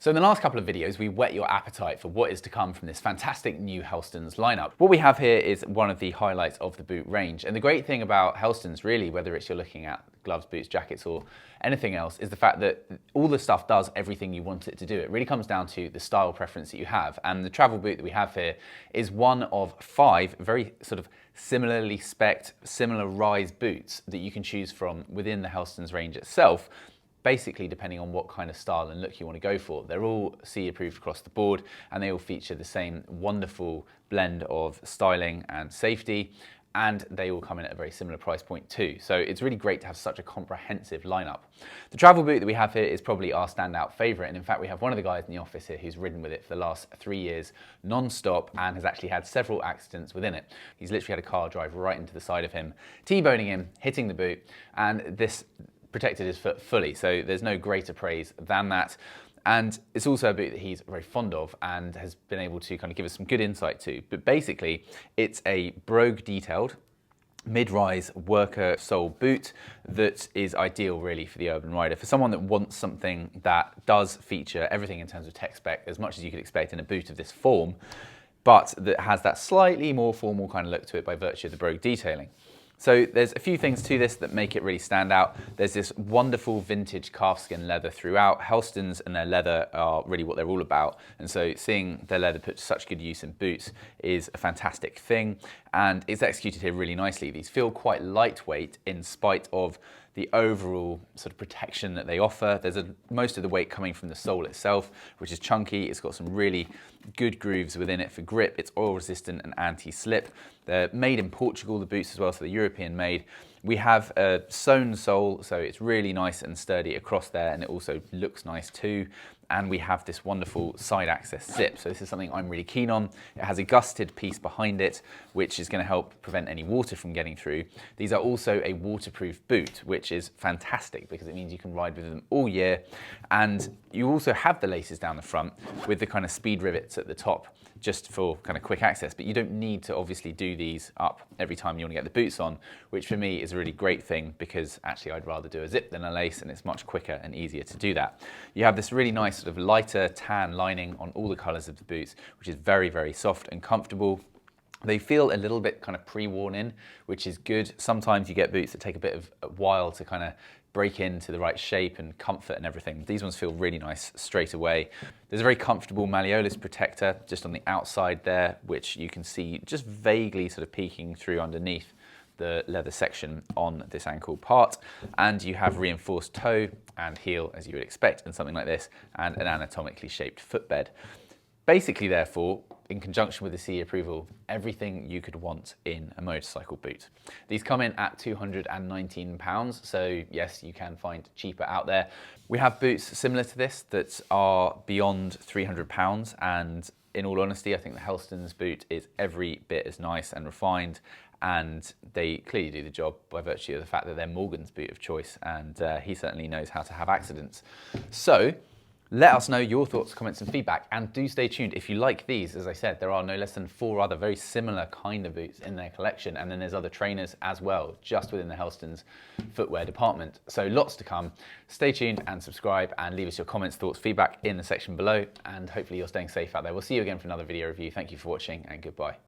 So in the last couple of videos, we whet your appetite for what is to come from this fantastic new Helstons lineup. What we have here is one of the highlights of the boot range. And the great thing about Helstons, really, whether it's you're looking at gloves, boots, jackets, or anything else, is the fact that all the stuff does everything you want it to do. It really comes down to the style preference that you have. And the travel boot that we have here is one of 5 very sort of similarly spec'd, similar rise boots that you can choose from within the Helstons range itself, basically depending on what kind of style and look you want to go for. They're all CE approved across the board, and they all feature the same wonderful blend of styling and safety, and they all come in at a very similar price point too. So it's really great to have such a comprehensive lineup. The travel boot that we have here is probably our standout favorite, and in fact we have one of the guys in the office here who's ridden with it for the last 3 years non-stop and has actually had several accidents within it. He's literally had a car drive right into the side of him, T-boning him, hitting the boot, and this protected his foot fully, so there's no greater praise than that. And it's also a boot that he's very fond of and has been able to kind of give us some good insight to. But basically, it's a brogue detailed mid-rise worker sole boot that is ideal really for the urban rider, for someone that wants something that does feature everything in terms of tech spec as much as you could expect in a boot of this form, but that has that slightly more formal kind of look to it by virtue of the brogue detailing. So there's a few things to this that make it really stand out. There's this wonderful vintage calfskin leather throughout. Helstons and their leather are really what they're all about. And so seeing their leather put to such good use in boots is a fantastic thing. And it's executed here really nicely. These feel quite lightweight in spite of the overall sort of protection that they offer. There's most of the weight coming from the sole itself, which is chunky. It's got some really good grooves within it for grip. It's oil resistant and anti-slip. They're made in Portugal, the boots as well, so they're European made. We have a sewn sole, so it's really nice and sturdy across there, and it also looks nice too. And we have this wonderful side access zip. So this is something I'm really keen on. It has a gusseted piece behind it, which is going to help prevent any water from getting through. These are also a waterproof boot, which is fantastic because it means you can ride with them all year. And you also have the laces down the front with the kind of speed rivets at the top, just for kind of quick access, but you don't need to obviously do these up every time you want to get the boots on, which for me is a really great thing because actually I'd rather do a zip than a lace, and it's much quicker and easier to do that. You have this really nice sort of lighter tan lining on all the colors of the boots, which is very, very soft and comfortable. They feel a little bit kind of pre-worn in, which is good. Sometimes you get boots that take a bit of a while to kind of break into the right shape and comfort and everything. These ones feel really nice straight away. There's a very comfortable malleolus protector just on the outside there, which you can see just vaguely sort of peeking through underneath the leather section on this ankle part. And you have reinforced toe and heel, as you would expect in something like this, and an anatomically shaped footbed. Basically, therefore, in conjunction with the CE approval, everything you could want in a motorcycle boot. These come in at £219, so yes, you can find cheaper out there. We have boots similar to this that are beyond £300, and in all honesty, I think the Helstons boot is every bit as nice and refined, and they clearly do the job by virtue of the fact that they're Morgan's boot of choice, and he certainly knows how to have accidents. So let us know your thoughts, comments and feedback, and do stay tuned. If you like these, as I said, there are no less than 4 other very similar kind of boots in their collection, and then there's other trainers as well, just within the Helstons footwear department. So lots to come. Stay tuned and subscribe, and leave us your comments, thoughts, feedback in the section below, and hopefully you're staying safe out there. We'll see you again for another video review. Thank you for watching, and goodbye.